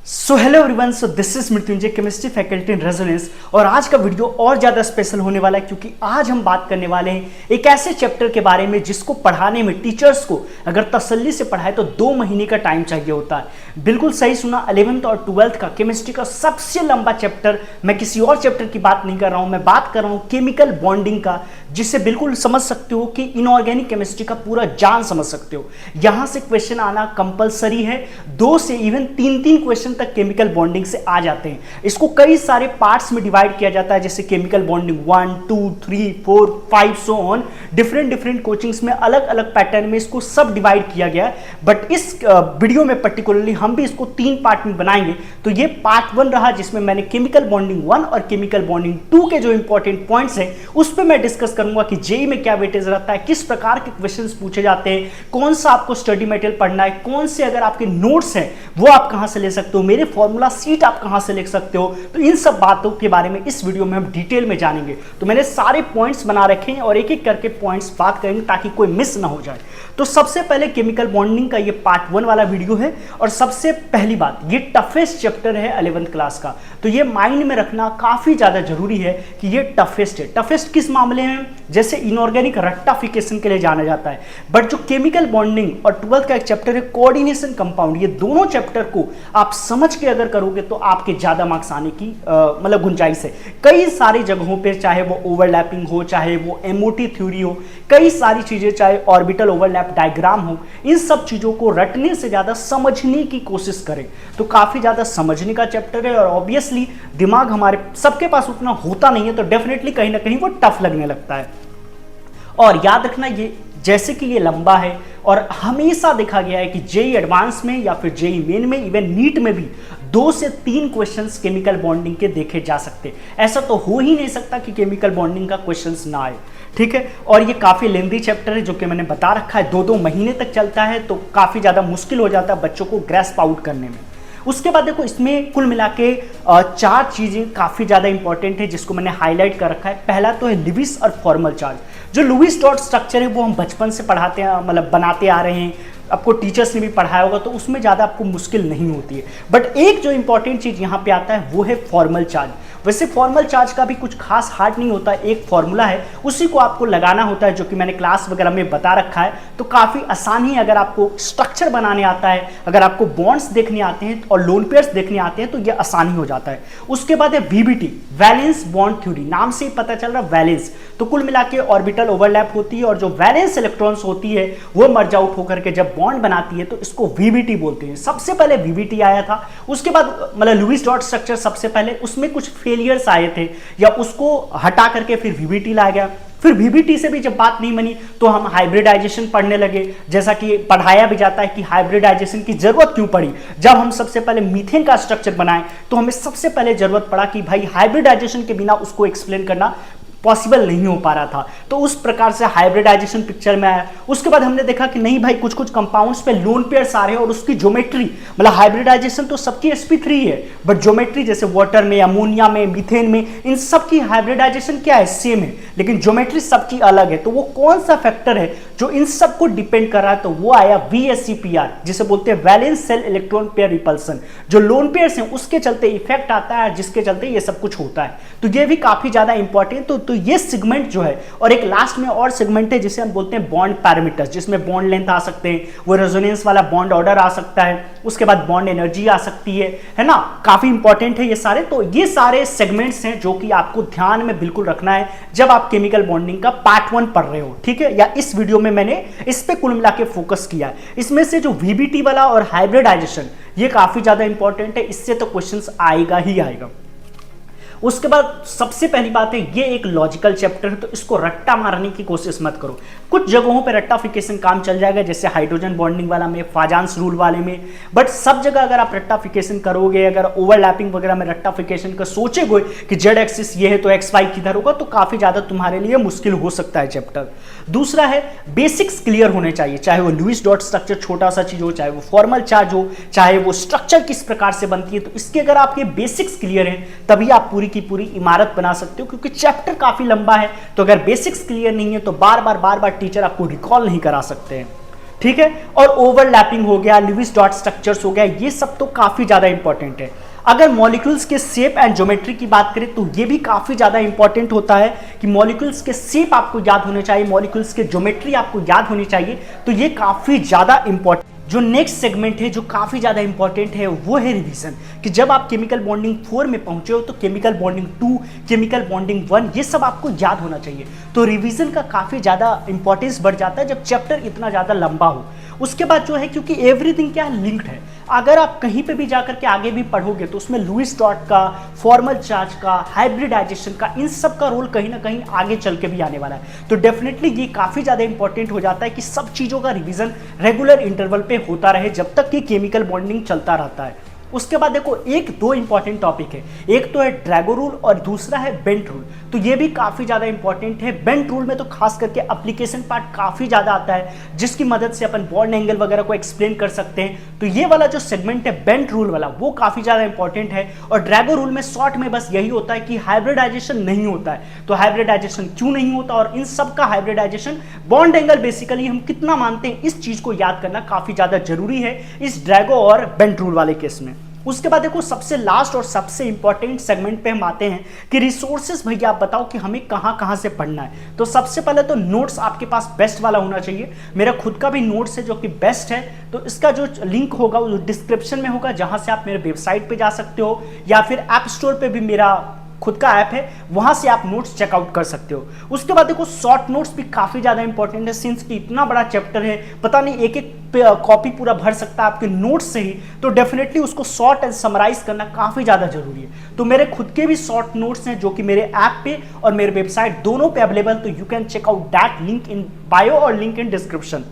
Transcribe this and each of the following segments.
So hello everyone, so this is Mrityunjay, chemistry faculty in resonance. और आज का video और ज़्यादा स्पेशल होने वाला है क्योंकि आज हम बात करने वाले हैं एक ऐसे चैप्टर के बारे में जिसको पढ़ाने में टीचर्स को अगर तसल्ली से पढ़ाए तो 2 महीने का टाइम चाहिए होता है। बिल्कुल सही सुना, 11th और 12th का केमिस्ट्री का सबसे लंबा चैप्टर। मैं किसी और चैप्टर की बात नहीं कर रहा हूँ, मैं बात कर रहा हूँ केमिकल बॉन्डिंग का, जिससे बिल्कुल समझ सकते हो कि इनऑर्गेनिक केमिस्ट्री का पूरा जान समझ सकते हो। यहाँ से क्वेश्चन आना कंपलसरी है, 2 से इवन 3 क्वेश्चन तक केमिकल बॉन्डिंग से आ जाते हैं। इसको कई सारे पार्ट्स में डिवाइड किया जाता है, जैसे chemical bonding 1, 2, 3, 4, 5 so on. Different coachings में अलग अलग पैटर्न में इसको सब डिवाइड किया गया है। बट इस वीडियो में पर्टिकुलरली हम भी इसको 3 पार्ट में बनाएंगे। तो ये पार्ट 1 रहा, जिसमें मैंने केमिकल बॉन्डिंग 1 और केमिकल बॉन्डिंग 2 के जो इंपॉर्टेंट पॉइंट्स हैं उस पर मैं डिस्कस करूंगा कि जेईई में क्या वेटेज रहता है, किस प्रकार के क्वेश्चंस पूछे जाते हैं, कौन सा आपको स्टडी मटेरियल पढ़ना है, कौन से अगर आपके नोट्स हैं वो आप कहां से ले सकते हो, मेरे फॉर्मूला सीट आप कहां से लिख सकते हो। तो इन सब बातों के बारे में इस वीडियो में हम डिटेल में जानेंगे। तो मैंने सारे पॉइंट्स बना रखे हैं और एक एक करके पॉइंट्स बात करेंगे ताकि कोई मिस ना हो जाए। तो सबसे पहले केमिकल बॉन्डिंग का ये पार्ट 1 वाला वीडियो है। और सबसे पहली बात, ये टफेस्ट चैप्टर है 11th क्लास का, तो ये माइंड में रखना काफी ज्यादा जरूरी है कि ये टफेस्ट है। टफेस्ट किस मामले में? जैसे इनऑर्गेनिक रेक्टिफिकेशन के लिए जाना जाता है। बट जो केमिकल बॉन्डिंग और 12th का एक चैप्टर है कोऑर्डिनेशन कंपाउंड, ये दोनों चैप्टर को आप समझ के अगर करोगे तो आपके ज्यादा मार्क्स आने की मतलब गुंजाइश है। कई सारी जगहों पे, चाहे वो ओवरलैपिंग हो, चाहे वो एमओटी थ्योरी हो, कई सारी चीजें, चाहे ऑर्बिटल ओवरलैप डायग्राम हो, इन सब चीजों को रटने से ज्यादा समझने की कोशिश करें तो काफी ज्यादा समझने का चैप्टर है। और ऑब्वियसली दिमाग हमारे सबके पास उतना होता नहीं है, तो डेफिनेटली कहीं ना कहीं वो टफ लगने लगता है। और याद रखना, ये जैसे कि ये लंबा है और हमेशा देखा गया है कि जेईई एडवांस में या फिर जेईई मेन में, इवन नीट में भी 2 से 3 क्वेश्चंस केमिकल बॉन्डिंग के देखे जा सकते। ऐसा तो हो ही नहीं सकता कि केमिकल बॉन्डिंग का क्वेश्चंस ना आए, ठीक है। और ये काफी लेंथी चैप्टर है, जो कि मैंने बता रखा है 2-2 महीने तक चलता है, तो काफी ज्यादा मुश्किल हो जाता है बच्चों को ग्रेस्प आउट करने में। उसके बाद देखो, इसमें कुल मिला के 4 चीजें काफी ज्यादा इंपॉर्टेंट है जिसको मैंने हाईलाइट कर रखा है। पहला तो है लुईस और फॉर्मल चार्ज। जो लुईस डॉट स्ट्रक्चर है वो हम बचपन से पढ़ाते हैं, मतलब बनाते आ रहे हैं, आपको टीचर्स ने भी पढ़ाया होगा, तो उसमें ज़्यादा आपको मुश्किल नहीं होती है। बट एक जो इंपॉर्टेंट चीज़ यहाँ पे आता है वो है फॉर्मल चार्ज। वैसे फॉर्मल चार्ज का भी कुछ खास हार्ड नहीं होता, एक फॉर्मूला है, उसी को आपको लगाना होता है, जो कि मैंने क्लास वगैरह में बता रखा है। तो काफ़ी आसान ही, अगर आपको स्ट्रक्चर बनाने आता है, अगर आपको बॉन्ड्स देखने आते हैं और लोन पेयर्स देखने आते हैं तो ये आसानी हो जाता है। उसके बाद है वीबीटी, वैलेंस बॉन्ड थ्योरी, नाम से ही पता चल रहा वैलेंस। तो कुल मिला के ऑर्बिटल ओवरलैप होती है और जो वैलेंस इलेक्ट्रॉन्स होती है वो मर्ज आउट होकर के जब बॉन्ड बनाती है तो इसको वीबीटी बोलते हैं। सबसे पहले वीबीटी आया था, उसके बाद मतलब लुईस डॉट स्ट्रक्चर सबसे पहले, उसमें कुछ फेलियर्स आए थे या उसको हटा करके फिर वीबीटी लाया गया। फिर वीबीटी से भी जब बात नहीं बनी तो हम हाइब्रिडाइजेशन पढ़ने लगे, जैसा कि पढ़ाया भी जाता है कि हाइब्रिडाइजेशन की जरूरत क्यों पड़ी। जब हम सबसे पहले मीथेन का स्ट्रक्चर बनाए तो हमें सबसे पहले जरूरत पड़ा कि भाई हाइब्रिडाइजेशन के बिना उसको एक्सप्लेन करना पॉसिबल नहीं हो पा रहा था, तो उस प्रकार से हाइब्रिडाइजेशन पिक्चर में आया। उसके बाद हमने देखा कि नहीं भाई, कुछ कंपाउंड्स पे लोन पेयर्स आ रहे हैं और उसकी ज्योमेट्री, मतलब हाइब्रिडाइजेशन तो सबकी sp3 है, बट ज्योमेट्री जैसे वाटर में, अमोनिया में, मीथेन में, इन सब की हाइब्रिडाइजेशन क्या है, सेम है, लेकिन ज्योमेट्री सबकी अलग है। तो वो कौन सा फैक्टर है जो इन सब को डिपेंड कर रहा है? तो वो आया VSEPR, जिसे बोलते हैं valence shell electron pair repulsion. जो लोन पेयर्स हैं उसके चलते इफेक्ट आता है, जिसके चलते ये सब कुछ होता है। तो ये भी काफी ज्यादा इंपॉर्टेंट। तो ये सेगमेंट जो है, और एक लास्ट में और सेगमेंट है जिसे हम बोलते हैं बॉन्ड पैरामीटर्स, जिसमें बॉन्ड लेंथ आ सकते हैं, वो रेजोनेंस वाला बॉन्ड ऑर्डर आ सकता है, उसके बाद बॉन्ड एनर्जी आ सकती है ना। काफी इंपॉर्टेंट है ये सारे। तो ये सारे सेगमेंट्स हैं जो कि आपको ध्यान में बिल्कुल रखना है जब आप केमिकल बॉन्डिंग का पार्ट 1 पढ़ रहे हो, ठीक है। या इस वीडियो में मैंने इस पे कुल मिला के फोकस किया है। इसमें से जो वीबीटी वाला और हाइब्रिडाइजेशन, ये काफी ज्यादा इंपॉर्टेंट है, इससे तो क्वेश्चंस आएगा ही आएगा। उसके बाद सबसे पहली बात है, ये एक लॉजिकल चैप्टर है, तो इसको रट्टा मारने की कोशिश मत करो। कुछ जगहों पे रट्टाफिकेशन काम चल जाएगा, जैसे हाइड्रोजन बॉन्डिंग वाला में, फाजान्स रूल वाले में, बट सब जगह अगर आप रट्टाफिकेशन करोगे, अगर ओवरलैपिंग वगैरह में रट्टाफिकेशन का सोचोगे कि जेड एक्सिस ये है तो एक्स वाई किधर होगा, तो काफी ज्यादा तुम्हारे लिए मुश्किल हो सकता है चैप्टर। दूसरा है, बेसिक्स क्लियर होने चाहिए, चाहे वो लुईस डॉट स्ट्रक्चर छोटा सा चीज हो, चाहे वो फॉर्मल चार्ज हो, चाहे वो स्ट्रक्चर किस प्रकार से बनती है, तो इसके अगर आपके बेसिक्स क्लियर हैं तभी आप पूरी की पूरी इमारत बना सकते हो। क्योंकि चैप्टर काफी लंबा है, तो अगर बेसिक्स क्लियर नहीं है तो बार बार टीचर आपको रिकॉल नहीं करा सकते हैं, ठीक है। और ओवरलैपिंग हो गया, लुईस डॉट स्ट्रक्चर्स हो गया, ये सब तो काफी ज्यादा इंपॉर्टेंट है। अगर मॉलिक्यूल्स के शेप एंड ज्योमेट्री की बात करें तो ये भी काफी ज्यादा इंपॉर्टेंट होता है कि मॉलिक्यूल्स के शेप आपको याद होने चाहिए, मॉलिक्यूल्स के ज्योमेट्री आपको याद होनी चाहिए, तो ये काफी ज्यादा इंपॉर्टेंट। जो नेक्स्ट सेगमेंट है जो काफी ज्यादा इंपॉर्टेंट है वो है रिवीजन, कि जब आप केमिकल बॉन्डिंग 4 में पहुंचे हो तो केमिकल बॉन्डिंग 2, केमिकल बॉन्डिंग 1 ये सब आपको याद होना चाहिए। तो रिवीजन का काफी ज्यादा इंपॉर्टेंस बढ़ जाता है जब चैप्टर इतना ज्यादा लंबा हो। उसके बाद जो है, क्योंकि एवरीथिंग क्या है, लिंक्ड है, अगर आप कहीं पे भी जाकर के आगे भी पढ़ोगे तो उसमें लुईस डॉट का, फॉर्मल चार्ज का, हाइब्रिडाइजेशन का, इन सब का रोल कहीं ना कहीं आगे चल के भी आने वाला है। तो डेफिनेटली ये काफी ज्यादा इंपॉर्टेंट हो जाता है कि सब चीजों का रिवीजन रेगुलर इंटरवल पे होता रहे जब तक कि केमिकल बॉन्डिंग चलता रहता है। उसके बाद देखो एक दो इंपॉर्टेंट टॉपिक है, एक तो है ड्रैगो रूल और दूसरा है बेंट रूल। तो ये भी काफी ज्यादा इंपॉर्टेंट है। बेंट रूल में तो खास करके एप्लीकेशन पार्ट काफी ज्यादा आता है जिसकी मदद से अपन बॉन्ड एंगल वगैरह को एक्सप्लेन कर सकते हैं। तो ये वाला जो सेगमेंट है बेंट रूल वाला वो काफी ज्यादा इंपॉर्टेंट है। और ड्रैगो रूल में शॉर्ट में बस यही होता है कि हाइब्रिडाइजेशन नहीं होता है। तो हाइब्रिडाइजेशन क्यों नहीं होता और इन सब का हाइब्रिडाइजेशन, बॉन्ड एंगल बेसिकली हम कितना मानते हैं, इस चीज को याद करना काफी ज्यादा जरूरी है इस ड्रैगो और बेंट रूल वाले केस में। उसके बाद देखो सबसे लास्ट और सबसे इंपॉर्टेंट सेगमेंट पे हम आते हैं कि रिसोर्सेज भैया आप बताओ कि हमें कहां कहां से पढ़ना है। तो सबसे पहले तो नोट्स आपके पास बेस्ट वाला होना चाहिए। मेरा खुद का भी नोट्स है जो कि बेस्ट है, तो इसका जो लिंक होगा वो डिस्क्रिप्शन में होगा, जहां से आप मेरे वेबसाइट पे जा सकते हो या फिर ऐप स्टोर पे भी मेरा खुद का ऐप है, वहां से आप नोट्स चेकआउट कर सकते हो। उसके बाद देखो शॉर्ट नोट्स भी काफी ज्यादा इंपॉर्टेंट है, सिंस कि इतना बड़ा चैप्टर है, पता नहीं एक एक कॉपी पूरा भर सकता है आपके नोट्स से ही, तो डेफिनेटली उसको शॉर्ट एंड समराइज करना काफी ज्यादा जरूरी है। तो मेरे खुद के भी शॉर्ट नोट्स हैं जो कि मेरे ऐप पे और मेरे वेबसाइट दोनों पे अवेलेबल, तो you can check out that, link in bio और लिंक इन डिस्क्रिप्शन।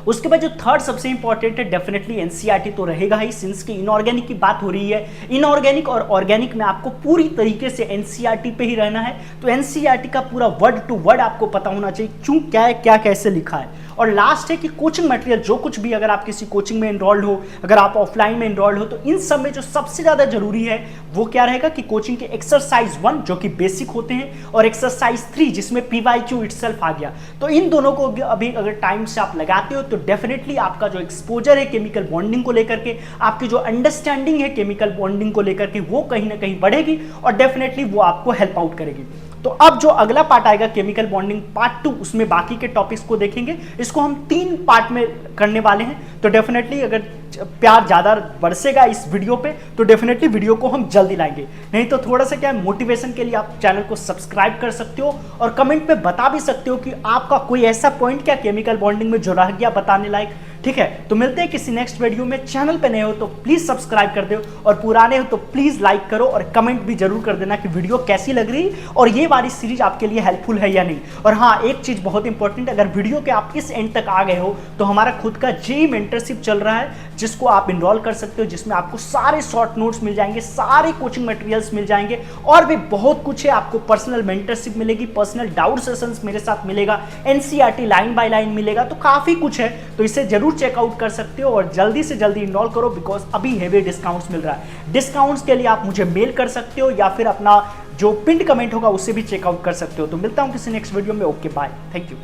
उसके बाद जो थर्ड सबसे इंपॉर्टेंट है डेफिनेटली एनसीईआरटी तो रहेगा ही, सिंस की इनऑर्गेनिक की बात हो रही है। इनऑर्गेनिक और ऑर्गेनिक में आपको पूरी तरीके से एनसीईआरटी पे ही रहना है। तो एनसीईआरटी का पूरा वर्ड टू वर्ड आपको पता होना चाहिए, क्यों क्या है, क्या कैसे लिखा है। और लास्ट है कि कोचिंग मटेरियल, जो कुछ भी, अगर आप किसी कोचिंग में एनरोल्ड हो, अगर आप ऑफलाइन में एनरोल्ड हो, तो इन सब में जो सबसे ज्यादा जरूरी है वो क्या रहेगा कि कोचिंग के एक्सरसाइज 1 जो कि बेसिक होते हैं और एक्सरसाइज 3 जिसमें पीवाईक्यू इटसेल्फ आ गया। तो इन दोनों को अभी अगर टाइम से आप लगाते हो तो डेफिनेटली आपका जो एक्सपोजर है केमिकल बॉन्डिंग को लेकर के, आपकी जो अंडरस्टैंडिंग है केमिकल बॉन्डिंग को लेकर के, वो कहीं ना कहीं बढ़ेगी और डेफिनेटली वो आपको हेल्प आउट करेगी। तो अब जो अगला पार्ट आएगा केमिकल बॉन्डिंग पार्ट 2, उसमें बाकी के टॉपिक्स को देखेंगे। इसको हम 3 पार्ट में करने वाले हैं। तो डेफिनेटली अगर प्यार ज़्यादा बरसेगा इस वीडियो पे तो डेफिनेटली वीडियो को हम जल्दी लाएंगे, नहीं तो थोड़ा सा क्या है, मोटिवेशन के लिए आप चैनल को सब्सक्राइब कर सकते हो और कमेंट पे बता भी सकते हो कि आपका कोई ऐसा पॉइंट क्या केमिकल बॉन्डिंग में जो रह गया बताने लायक। ठीक है, तो मिलते हैं किसी नेक्स्ट वीडियो में। चैनल पे नए हो तो प्लीज सब्सक्राइब कर दो और पुराने हो तो प्लीज लाइक करो और कमेंट भी जरूर कर देना कि वीडियो कैसी लग रही और ये वाली सीरीज आपके लिए हेल्पफुल है या नहीं। और हाँ, एक चीज बहुत इंपॉर्टेंट, अगर वीडियो के आप इस एंड तक आ गए हो तो हमारा खुद का जेईई मेंटरशिप चल रहा है जिसको आप इनरोल कर सकते हो, जिसमें आपको सारे शॉर्ट नोट्स मिल जाएंगे, सारे कोचिंग मटेरियल्स मिल जाएंगे और भी बहुत कुछ है। आपको पर्सनल मेंटरशिप मिलेगी, पर्सनल डाउट सेशंस मेरे साथ मिलेगा, एनसीईआरटी लाइन बाय लाइन मिलेगा, तो काफी कुछ है। तो इसे जरूर चेकआउट कर सकते हो और जल्दी से जल्दी इनरोल करो, बिकॉज अभी हेवी डिस्काउंट्स मिल रहा है। डिस्काउंट्स के लिए आप मुझे मेल कर सकते हो या फिर अपना जो पिन कमेंट होगा उससे भी चेकआउट कर सकते हो। तो मिलता हूं किसी नेक्स्ट वीडियो में। Okay bye, thank you.